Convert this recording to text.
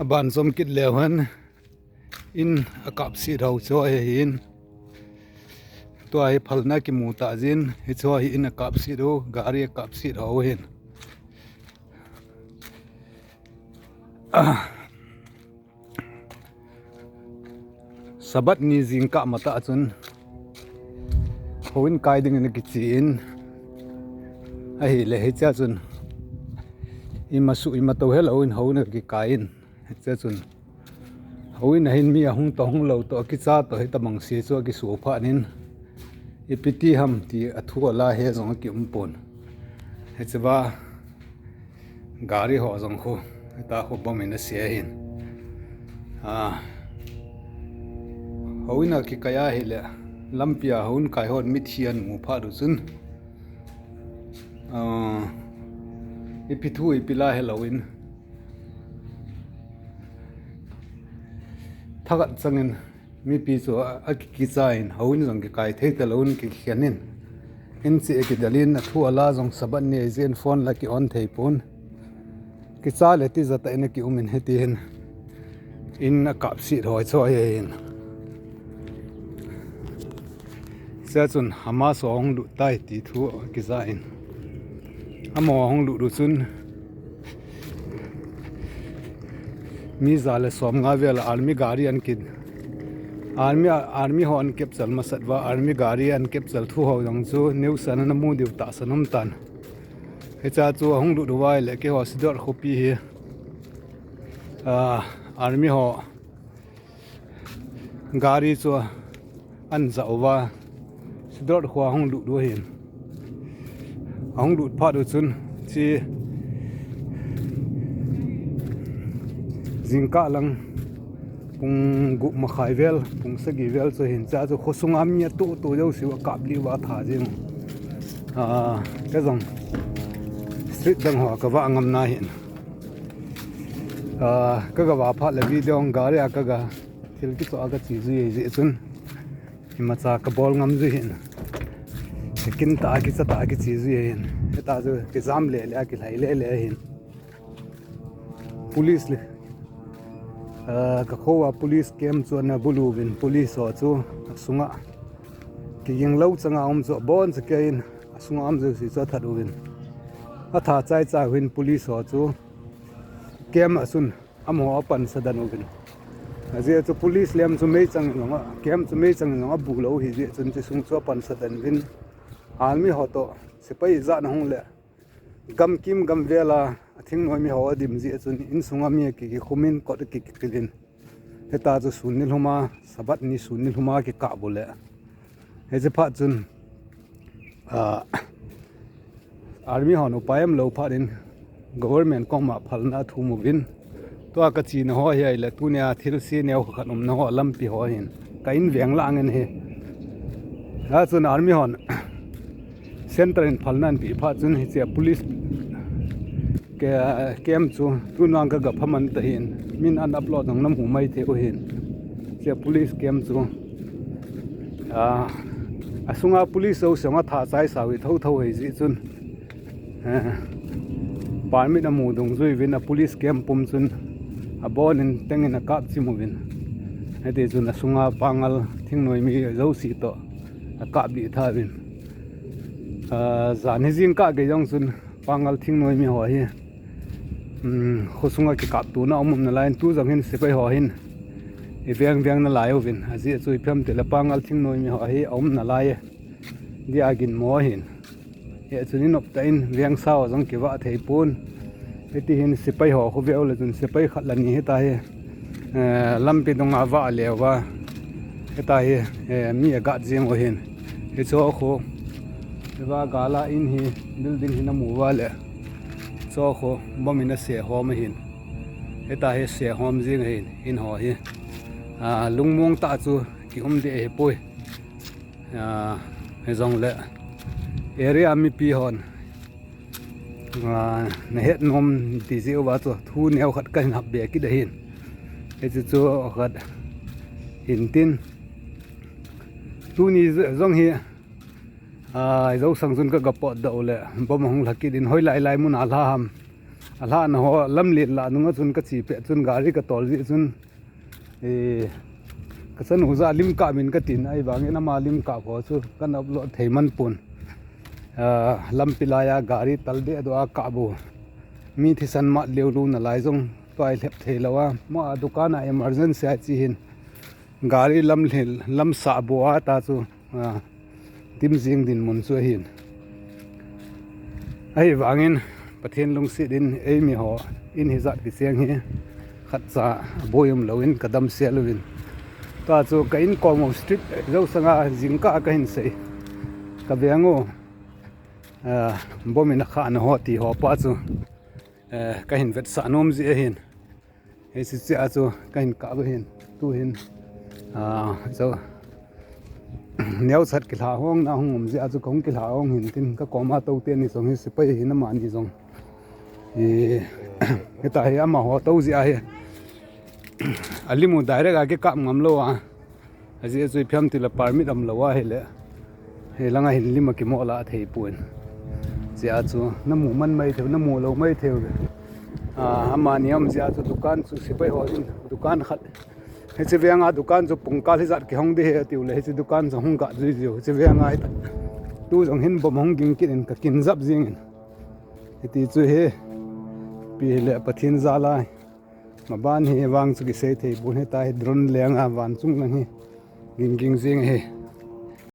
ban som kit lewan in akap si rau cho hin to ai phalna ki mu ta jin hi cho hi in akap si ro gari akap si rau hin sabat ni jingka mata chun hoin kai ding ni ki chin a hi le hi cha chun ima su ima to hello in ho na ki kain cha chun hoin hin mi a hung to hung lo to ki cha to hi tamang si chu ki su pha nin ipiti ham ti athu la he zong ki umpon he chwa gari ho zong kho ta kho bom in se hin hoina ki kaya hi le lampia hun kai hon mithian mu pha du chun ipithu ipila helloin thagat changin mi pi chu a ki chain hoin jong ki kai thei talon ki khianin in che ki dalin thu ala jong saban ne zen phone la ki on thei pun ki cha le ti zata ene ki umin heti hin in a kap si roi cho yin sa chun hama song lu tai ti thu ki za in amo hong lu du chun mi zale som nga vel army gari an kid army ho an kep chal masatwa army gari an kep chal thu ho dang chu new san na mu diu ta sanam tan he cha chu hong lu du wai le ke ho sidor khopi hi army ho gari chu an zawa sidor khwa hong lu du hin hong lu pha du chun chi jingka lang pung gu ma khai vel pung sagi vel cho hin cha cho khosungam nya tu jo siwa kapli wa tha jing ka jong street dang ho ka wa ngam na hin ka ga wa pha le video gari ka ga thil ki cho aga chi ji ji chun hima cha ka bol ngam ji hin kin ta ki cha ta ki chi ji hin ta jo ki jam le le ki lai le hin police le ka khowa police kem chu na bulu bin police ho chu sunga ki yeng lo changa chu bon che kein sunga am chu si cha thadu bin a tha chai cha win police ho chu kem asun am ho pan sadan bin aje chu police lem chu mei chang nga kem chu mei chang nga bu lo hi je chun chi sung chu pan sadan bin army ho to sipai za na hung le gam kim gam vela thing noi mi ho dim ji chun in sunga mi ki khumin ko ki kilin heta chu sunil huma sabat ni sunil huma ki ka bole he je pha chun army ho no paim lo pha din government ko ma phalna thu mu bin to ka chi na ho hi le tu nya thil si ne ho khanom na ho lampi ho hin ka in veng la ngen he ha chun army hon center in phalnan pi pha chun hi che police kem chu tu nang ka ga phaman ta hin min an upload nang nam hu mai the o hin che police kem chu asunga police so sanga tha chai sawi tho tho hi ji chun parmi na mu dong zui win a police kem pum chun a bon in tengin a kap chi mu win ate chun asunga pangal thingnoi mi zo si to a kap bi tha win zan hijing ka ge jong chun pangal thingnoi mi ho hi khosunga ki kap tu na omum na line tu jang hin sipai ho hin e veng na lai ovin aji chui pham te la pangal thingnoi mi ho hi om na lai di agin mo hin e chunin op ta in veng sao jang ki wa thei pun eti hin sipai ho khu ve ole chun sipai khat la ni heta hi lampi dong awa lewa heta hi mi ga jeng o hin e cho kho wa gala in hi building hin mu wa le so kho bomina se hom hin heta he se hom jing hin in ho hi lungmong ta chu ki de he poi he jong le area mi pi hon na het nom ti ji wa chu thu neu khat kan hab be ki de hin he chu khat hin tin tu ni jong hi zo sang jun ka gapo da ole bom hong laki din hoi lai lai mun ala ham ala na ho lam le la nu chun ka chi pe chun gari ka tol ri chun e ka san hu za lim ka min ka tin ai bang na ma lim ka ko chu kan up lo theiman pun lam pilaya gari talde do ka bu mi thi san ma leu lu na lai jong toy lep theilawa ma dukana emergency a chi hin gari lam sa bo ta chu tim jing din mun chu hin ai wangin pathian lung si din ei mi ho in hi zat ki siang hi khat cha boyum loin kadam seluin ta chu ka in komo street zo sanga jingka ka hin sei ka beango bomina kha na ho ti ho pa chu ka hin vet sa nom ji hin ei si cha chu ka hin ka ba hin tu hin zo neo sat ki la hong na hong ji azu kong ki la hong hin tin ka koma to te ni song hi sipai hi na ma ni song e ta hi ama ho to ji a hi alimu direct a ke kam ngam lo a aji zui pham ti la permit am lo wa he le he langa hin lima ki mo la thei puan ji azu na mu man mai the na mu lo mai the ama niam ji azu dukan chu sipai ho din dukan khat he che vianga dukan chu pungkal hi zat ki hong de he tiu le he dukan chu hong ka ji ji che vianga ai tu jong hin bom hong ging kin ka kin zap jing he ti chu he pi le pathin zala ma ban he wang chu ki sei thei bun he ta he drone lenga wan chung lang he ging ging jing he